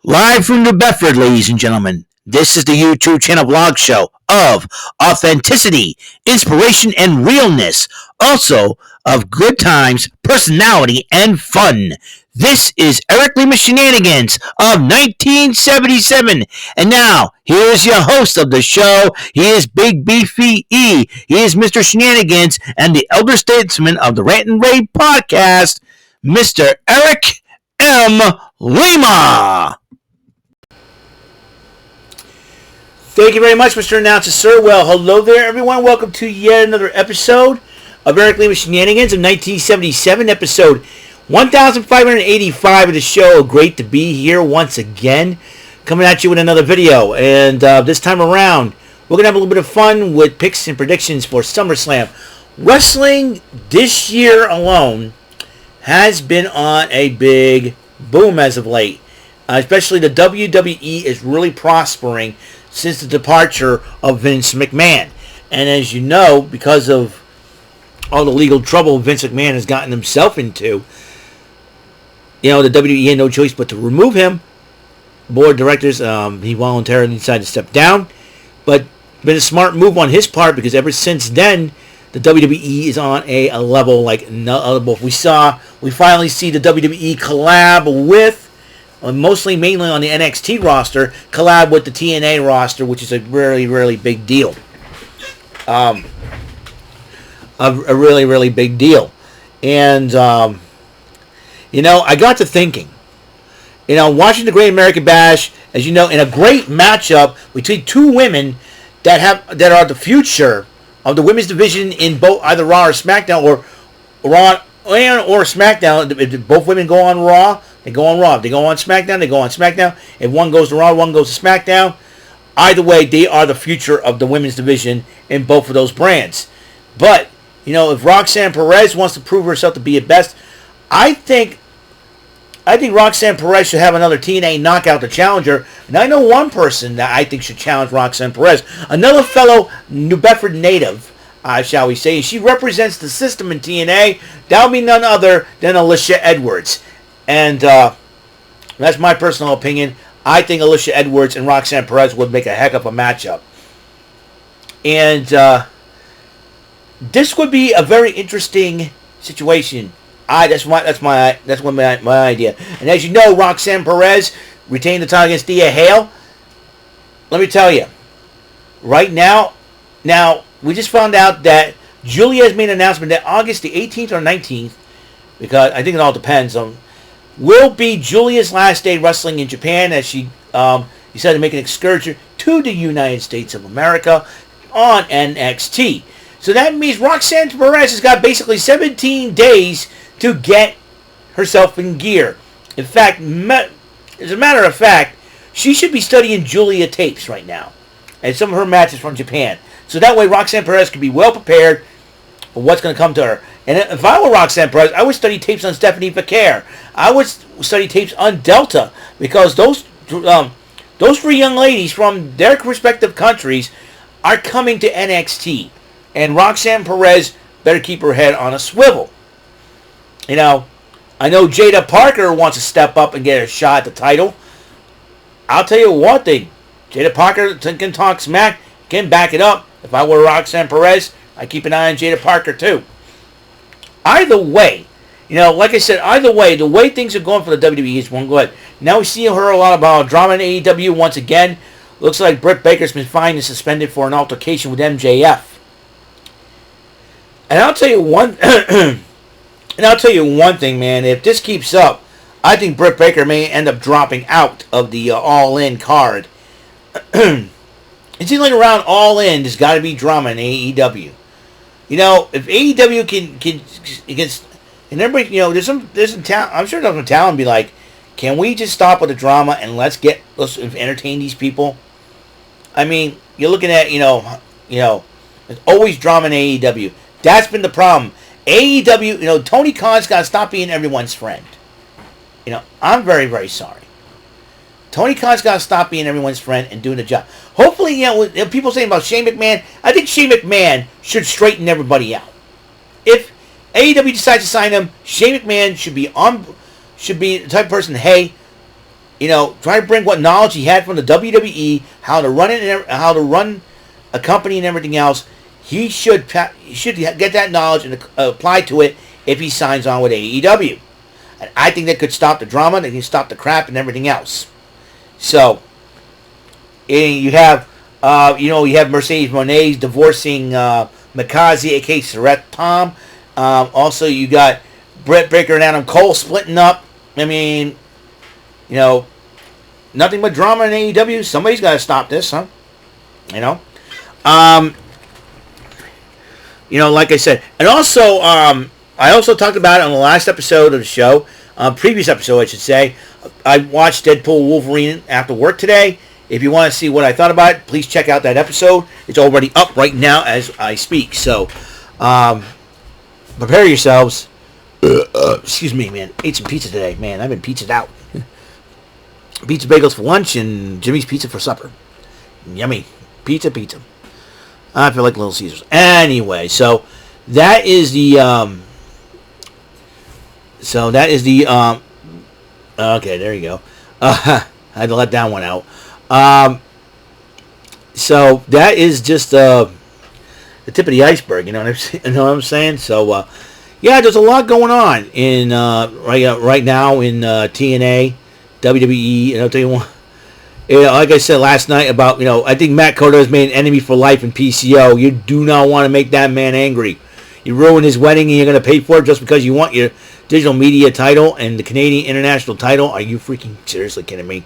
Live from New Bedford, ladies and gentlemen, this is the YouTube channel vlog show of authenticity, inspiration, and realness. Also, of good times, personality, and fun. This is Eric Lima Shenanigans of 1977. And now, here's your host of the show. He is Big Beefy E. He is Mr. Shenanigans and the elder statesman of the Rant and Rave podcast, Mr. Eric M. Lima. Thank you very much, Mr. Announcer, sir. Well, hello there, everyone. Welcome to yet another episode of Eric Lima Shenanigans of 1977, episode 1585 of the show. Great to be here once again, coming at you with another video. And this time around, we're going to have a little bit of fun with picks and predictions for SummerSlam. Wrestling this year alone has been on a big boom as of late. Especially the WWE is really prospering since the departure of Vince McMahon. And as you know, because of all the legal trouble Vince McMahon has gotten himself into, the WWE had no choice but to remove him. Board of directors, he voluntarily decided to step down. But been a smart move on his part, because ever since then, the WWE is on a level like no other. We finally see the WWE collab with, mainly on the NXT roster, collab with the TNA roster, which is a really, really big deal. A really, really big deal. And, I got to thinking, watching the Great American Bash, as you know, in a great matchup between two women that are the future of the women's division in both either Raw or SmackDown, or Raw or SmackDown. If both women go on Raw, they go on Raw. If they go on SmackDown, they go on SmackDown. If one goes to Raw, one goes to SmackDown. Either way, they are the future of the women's division in both of those brands. But, if Roxanne Perez wants to prove herself to be at best, I think Roxanne Perez should have another TNA knockout to challenge her. And I know one person that I think should challenge Roxanne Perez. Another fellow New Bedford native, shall we say. She represents the system in TNA. That'll be none other than Alicia Edwards. And that's my personal opinion. I think Alicia Edwards and Roxanne Perez would make a heck of a matchup. And this would be a very interesting situation. That's my idea. And as you know, Roxanne Perez retained the title against Thea Hale. Let me tell you, right now, we just found out that Julia has made an announcement that August the 18th or 19th, because I think it all depends on, will be Julia's last day wrestling in Japan, as she decided to make an excursion to the United States of America on NXT. So that means Roxanne Perez has got basically 17 days to get herself in gear. In fact, as a matter of fact, she should be studying Julia tapes right now and some of her matches from Japan. So that way Roxanne Perez can be well prepared for what's going to come to her. And if I were Roxanne Perez, I would study tapes on Stephanie Vaquer. I would study tapes on Delta, because those three young ladies from their respective countries are coming to NXT. And Roxanne Perez better keep her head on a swivel. I know Jada Parker wants to step up and get a shot at the title. I'll tell you one thing. Jada Parker can talk smack, can back it up. If I were Roxanne Perez, I'd keep an eye on Jada Parker too. Either way, like I said, the way things are going for the WWE is one good. Now we see her a lot about drama in AEW once again. Looks like Britt Baker's been fined and suspended for an altercation with MJF. And I'll tell you one thing, man. If this keeps up, I think Britt Baker may end up dropping out of the All-In card. It seems like around All-In, there's got to be drama in AEW. If AEW can and everybody, there's some talent. I'm sure there's some talent be like, can we just stop with the drama and let's entertain these people? I mean, you're looking at, there's always drama in AEW. That's been the problem. AEW, Tony Khan's got to stop being everyone's friend. I'm very, very sorry. Tony Khan's got to stop being everyone's friend and doing the job. Hopefully, people saying about Shane McMahon, I think Shane McMahon should straighten everybody out. If AEW decides to sign him, Shane McMahon should be the type of person, hey, try to bring what knowledge he had from the WWE, how to run it, and how to run a company and everything else. He should get that knowledge and apply to it if he signs on with AEW. And I think that could stop the drama, that can stop the crap and everything else. So, you have Mercedes Moné divorcing Mikaze, aka Surrett Tom. Also, you got Britt Baker and Adam Cole splitting up. I mean, nothing but drama in AEW. Somebody's got to stop this, huh? Like I said, and also, I also talked about it on the last episode of the show, previous episode, I should say. I watched Deadpool Wolverine after work today. If you want to see what I thought about it, please check out that episode. It's already up right now as I speak. So, prepare yourselves. Excuse me, man. Ate some pizza today, man. I've been pizzaed out. Pizza bagels for lunch and Jimmy's Pizza for supper. Yummy. Pizza. I feel like Little Caesars. Anyway, so that is the okay, there you go. I had to let that one out. So that is just the tip of the iceberg, you know what I'm saying? So yeah, there's a lot going on in right now in TNA, WWE, and I'll tell you what. Like I said last night about, I think Matt Cotto has made an enemy for life in PCO. You do not want to make that man angry. You ruin his wedding and you're going to pay for it just because you want your digital media title and the Canadian International title. Are you freaking seriously kidding me?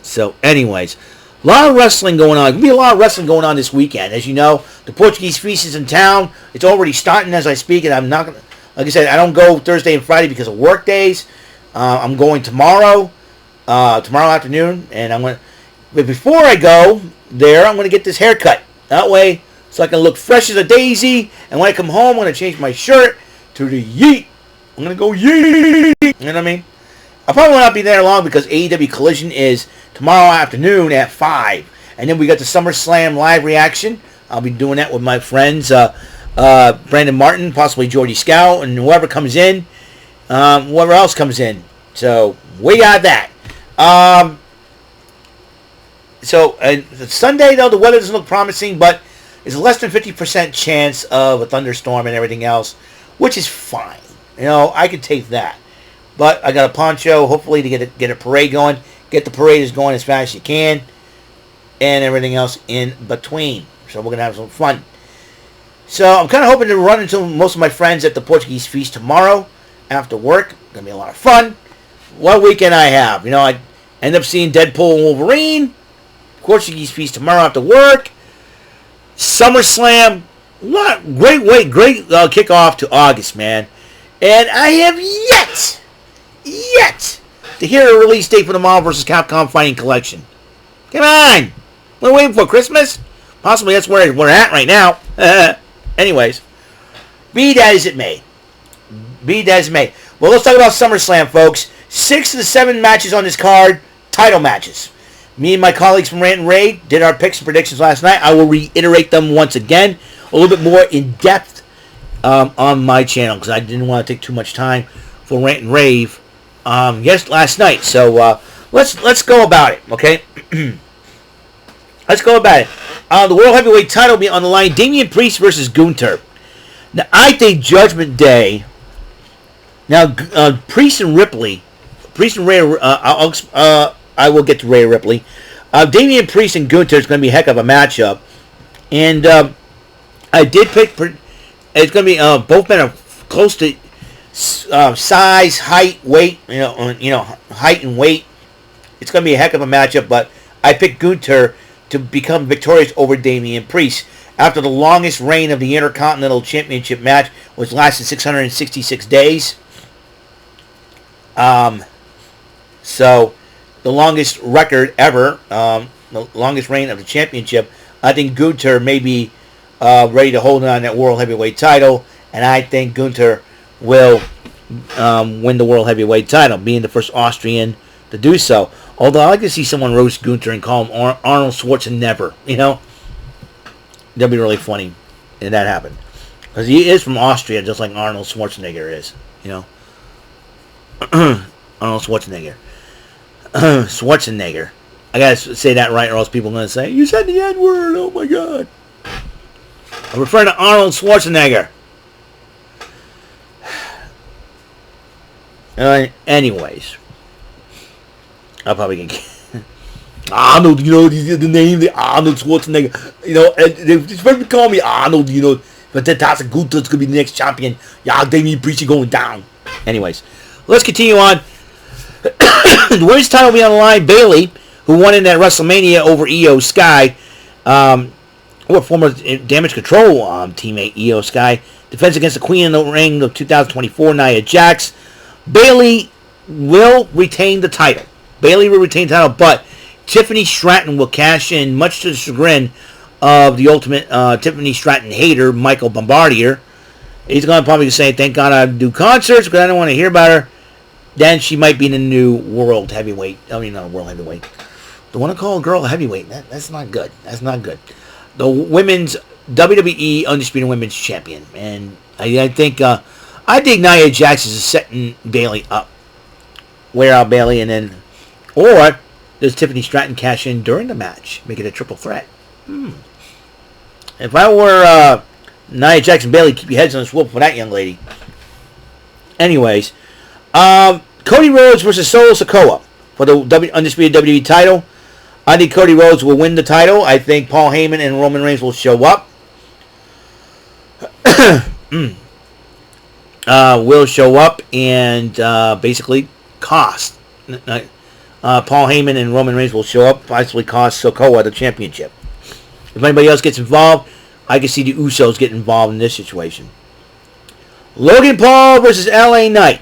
So, anyways, a lot of wrestling going on. There'll be a lot of wrestling going on this weekend. As you know, the Portuguese Feast is in town. It's already starting as I speak, and I'm not going to, like I said, I don't go Thursday and Friday because of work days. I'm going tomorrow afternoon, and but before I go there, I'm going to get this haircut. That way, so I can look fresh as a daisy, and when I come home, I'm going to change my shirt to the yeet. I'm going to go yeet. You know what I mean? I probably will not be there long because AEW Collision is tomorrow afternoon at 5. And then we got the SummerSlam live reaction. I'll be doing that with my friends, Brandon Martin, possibly Jordy Scout, and whoever comes in, whoever else comes in. So, we got that. Sunday, though, the weather doesn't look promising, but it's a less than 50% chance of a thunderstorm and everything else, which is fine. I could take that. But I got a poncho, hopefully, to get a parade going. Get the parade going as fast as you can. And everything else in between. So we're going to have some fun. So I'm kind of hoping to run into most of my friends at the Portuguese Feast tomorrow after work. Going to be a lot of fun. What weekend I have. I end up seeing Deadpool and Wolverine. Portuguese Feast tomorrow after work. SummerSlam. Great kickoff to August, man. And I have yet to hear a release date for the Marvel vs. Capcom Fighting Collection. Come on! We're waiting for Christmas? Possibly that's where we're at right now. Anyways, be that as it may. Well, let's talk about SummerSlam, folks. 6 of the 7 matches on this card, title matches. Me and my colleagues from Rant and Rave did our picks and predictions last night. I will reiterate them once again, a little bit more in depth on my channel because I didn't want to take too much time for Rant and Rave last night. So let's go about it, okay? Let's go about it. The World Heavyweight title will be on the line. Damian Priest versus Gunther. Now, I think Judgment Day. Now, Priest and Ray. I will get to Rhea Ripley. Damian Priest and Gunther is going to be a heck of a matchup, and I did pick. It's going to be both men are close to size, height, weight. Height and weight. It's going to be a heck of a matchup, but I picked Gunther to become victorious over Damian Priest after the longest reign of the Intercontinental Championship match, which lasted 666 days. So the longest record ever, the longest reign of the championship. I think Gunther may be ready to hold on that World Heavyweight title, and I think Gunther will win the World Heavyweight title, being the first Austrian to do so. Although I like to see someone roast Gunther and call him Arnold Schwarzenegger, That'd be really funny if that happened. Because he is from Austria, just like Arnold Schwarzenegger is, Arnold Schwarzenegger. Schwarzenegger. I gotta say that right, or else people are gonna say you said the N word. Oh my god! I'm referring to Arnold Schwarzenegger. Anyways, I'll probably get Arnold. You know the name, the Arnold Schwarzenegger. You know, they supposed to call me Arnold. You know, but that's a good. That's gonna be the next champion. Yeah, Damien Priest going down. Anyways, let's continue on. The women's title will be on the line. Bayley, who won in that WrestleMania over Io Sky, or former Damage Control teammate Io Sky, defends against the Queen in the Ring of 2024, Nia Jax. Bayley will retain the title. But Tiffany Stratton will cash in, much to the chagrin of the ultimate Tiffany Stratton hater, Michael Bombardier. He's going to probably say, thank God I do concerts because I don't want to hear about her. Then she might be in the new world heavyweight. I mean, not world heavyweight. The one I call a girl heavyweight. That's not good. That's not good. The women's WWE Undisputed Women's Champion. And I think Nia Jax is setting Bayley up. Wear out Bayley and then... Or does Tiffany Stratton cash in during the match? Make it a triple threat. If I were Nia Jax and Bayley, keep your heads on the swivel for that young lady. Anyways... Cody Rhodes versus Solo Sikoa for the Undisputed WWE title. I think Cody Rhodes will win the title. I think Paul Heyman and Roman Reigns will show up. Will show up and basically cost. Paul Heyman and Roman Reigns will show up, possibly cost Sikoa the championship. If anybody else gets involved, I can see the Usos get involved in this situation. Logan Paul versus LA Knight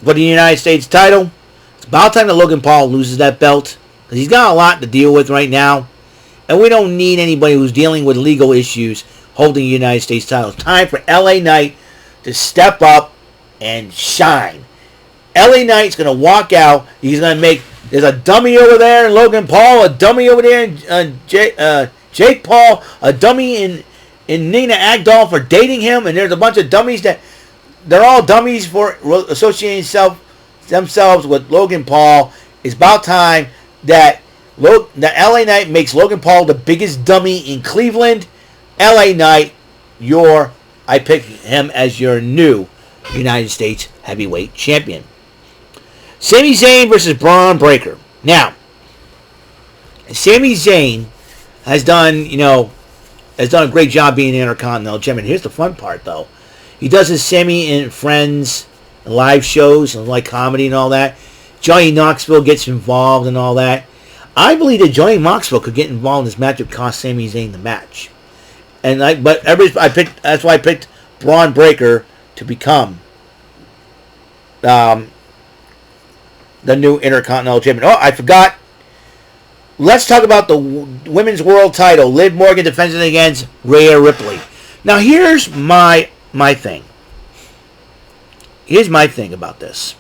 for the United States title. It's about time that Logan Paul loses that belt because he's got a lot to deal with right now, and we don't need anybody who's dealing with legal issues holding the United States title. It's time for LA Knight to step up and shine. LA Knight's going to walk out. He's going to make... There's a dummy over there in Logan Paul, a dummy over there in Jake Paul, a dummy in Nina Agdal for dating him, and there's a bunch of dummies that... They're all dummies for associating themselves with Logan Paul. It's about time that LA Knight makes Logan Paul the biggest dummy in Cleveland. LA Knight, I pick him as your new United States Heavyweight Champion. Sami Zayn versus Braun Breaker. Now, Sami Zayn has done a great job being an Intercontinental Champion. Here's the fun part, though. He does his Sammy and Friends live shows and like comedy and all that. Johnny Knoxville gets involved and all that. I believe that Johnny Knoxville could get involved in this match that cost Sami Zayn the match. That's why I picked Braun Breaker to become the new Intercontinental Champion. Oh, I forgot. Let's talk about the Women's World Title. Liv Morgan defends it against Rhea Ripley. Now here's my thing. Here's my thing about this.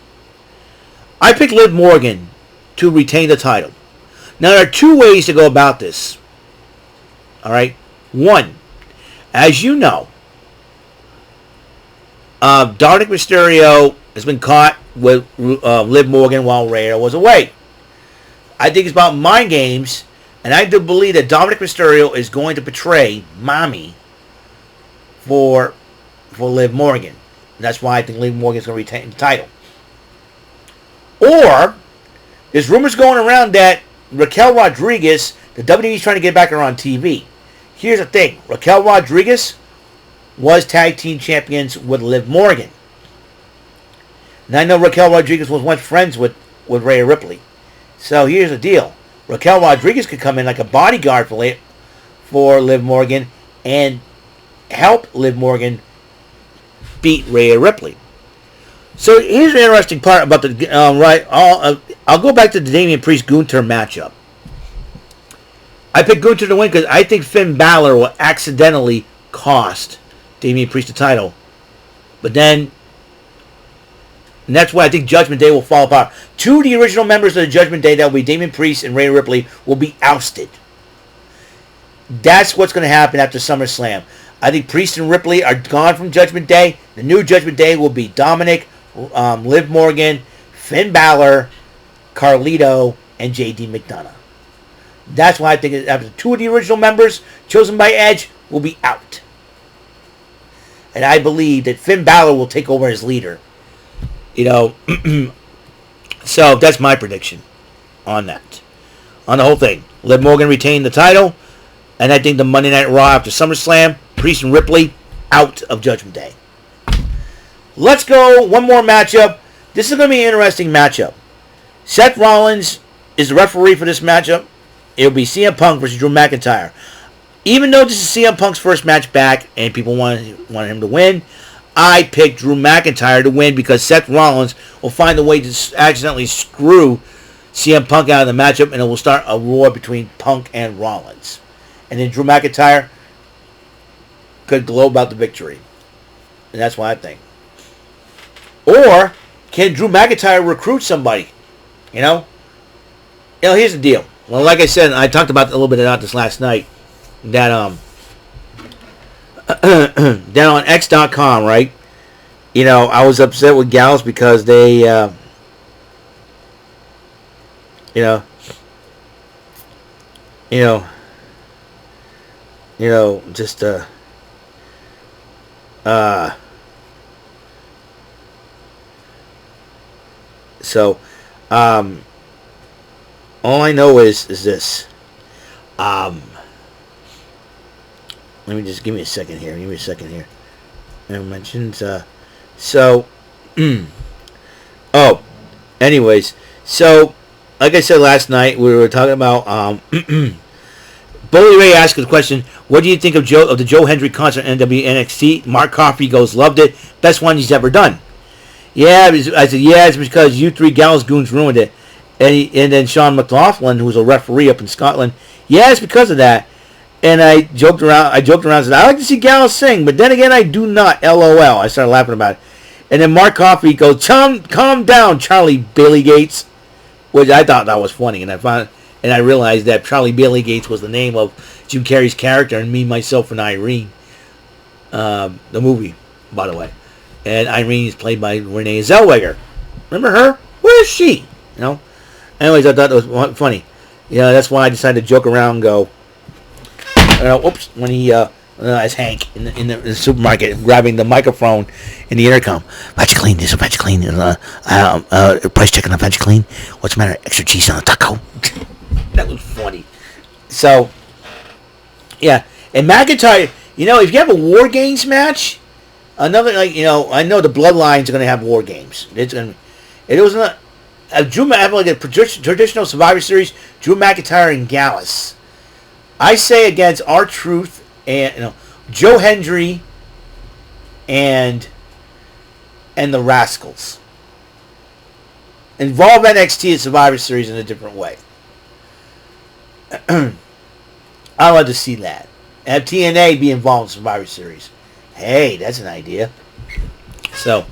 I picked Liv Morgan to retain the title. Now, there are two ways to go about this. Alright? One, as you know, Dominic Mysterio has been caught with Liv Morgan while Rhea was away. I think it's about mind games, and I do believe that Dominic Mysterio is going to betray Mommy for Liv Morgan. And that's why I think Liv Morgan is going to retain the title. Or, there's rumors going around that Raquel Rodriguez, the WWE is trying to get back her on TV. Here's the thing. Raquel Rodriguez was tag team champions with Liv Morgan. And I know Raquel Rodriguez was once friends with Rhea Ripley. So here's the deal. Raquel Rodriguez could come in like a bodyguard for Liv Morgan and help Liv Morgan beat Rhea Ripley. So here's the interesting part about the I'll go back to the Damian Priest Gunther matchup. I picked Gunther to win because I think Finn Balor will accidentally cost Damian Priest the title. But then, and that's why I think Judgment Day will fall apart. Two of the original members of the Judgment Day, that will be Damian Priest and Rhea Ripley, will be ousted. That's what's going to happen after SummerSlam. I think Priest and Ripley are gone from Judgment Day. The new Judgment Day will be Dominic, Liv Morgan, Finn Balor, Carlito, and J.D. McDonough. That's why I think after 2 of the original members chosen by Edge will be out. And I believe that Finn Balor will take over as leader. So that's my prediction on that. On the whole thing. Liv Morgan retain the title. And I think the Monday Night Raw after SummerSlam, Priest and Ripley out of Judgment Day. Let's go. One more matchup. This is going to be an interesting matchup. Seth Rollins is the referee for this matchup. It'll be CM Punk versus Drew McIntyre. Even though this is CM Punk's first match back and people want him to win, I picked Drew McIntyre to win because Seth Rollins will find a way to accidentally screw CM Punk out of the matchup, and it will start a war between Punk and Rollins. And then Drew McIntyre could gloat out the victory. And that's what I think. Or can Drew McIntyre recruit somebody? Here's the deal. Well, like I said, I talked about a little bit about this last night. That that on X.com, right? I was upset with Gals because they, just so, all I know is this. Let me just give me a second here. I mentioned anyways, so like I said last night, we were talking about Bully Ray asked the question, "What do you think of the Joe Hendry concert at NXT?" Mark Coffey goes, "Loved it. Best one he's ever done." Yeah, I said, yeah, it's because you 3 Gals goons ruined it. And then Sean McLaughlin, who's a referee up in Scotland, yeah, it's because of that. And I joked around and said, I like to see Gals sing, but then again, I do not. LOL. I started laughing about it. And then Mark Coffey goes, calm down, Charlie Bailey Gates, which I thought that was funny. And I realized that Charlie Bailey Gates was the name of Jim Carrey's character and Me, Myself, and Irene. The movie, by the way. And Irene is played by Renee Zellweger. Remember her? Where is she? Anyways, I thought it was funny. That's why I decided to joke around and go, oops, when he, as Hank in the supermarket grabbing the microphone in the intercom. VagiClean, this is VagiClean. Price check on the VagiClean. What's the matter? Extra cheese on the taco. That was funny. So, yeah. And McIntyre, if you have a War Games match, I know the Bloodlines are going to have War Games. It was not Drew like a traditional Survivor Series. Drew McIntyre and Gallus. I say against R-Truth and Joe Hendry and the Rascals. Involve NXT and Survivor Series in a different way. I'd like to see that. Have TNA be involved in Survivor Series. Hey, that's an idea. So,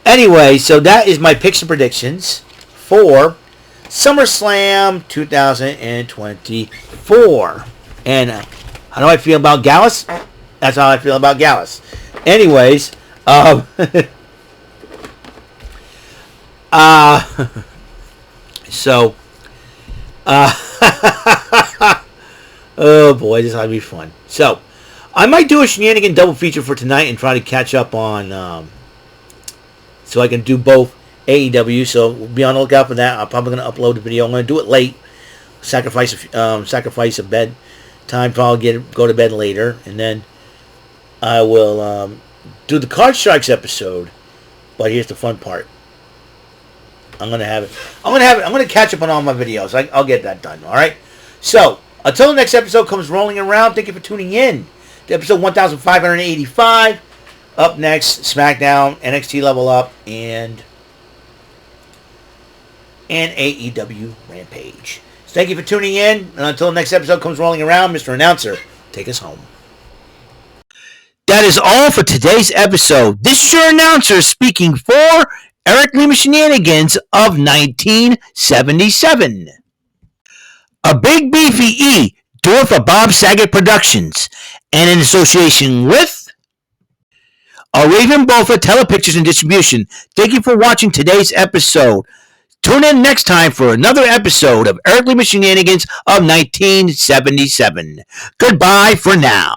anyway, that is my picks and predictions for SummerSlam 2024. And how do I feel about Gallus? That's how I feel about Gallus. Anyways, oh boy, this ought to be fun. So, I might do a Shenanigans double feature for tonight and try to catch up on, so I can do both AEW. So be on the lookout for that. I'm probably going to upload the video. I'm going to do it late. Sacrifice a bed time. Probably go to bed later, and then I will do the Card Sharks episode. But here's the fun part. I'm going to catch up on all my videos. I'll get that done. All right. So until the next episode comes rolling around, thank you for tuning in to episode 1585. Up next, SmackDown, NXT Level Up, and AEW Rampage. So thank you for tuning in, and until the next episode comes rolling around, Mr. Announcer, take us home. That is all for today's episode. This is your announcer speaking for Eric Lima Shenanigans of 1977. A Big Beefy E, do it for Bob Saget Productions, and in association with Raven Bofa Telepictures and Distribution. Thank you for watching today's episode. Tune in next time for another episode of Earthly Shenanigans of 1977. Goodbye for now.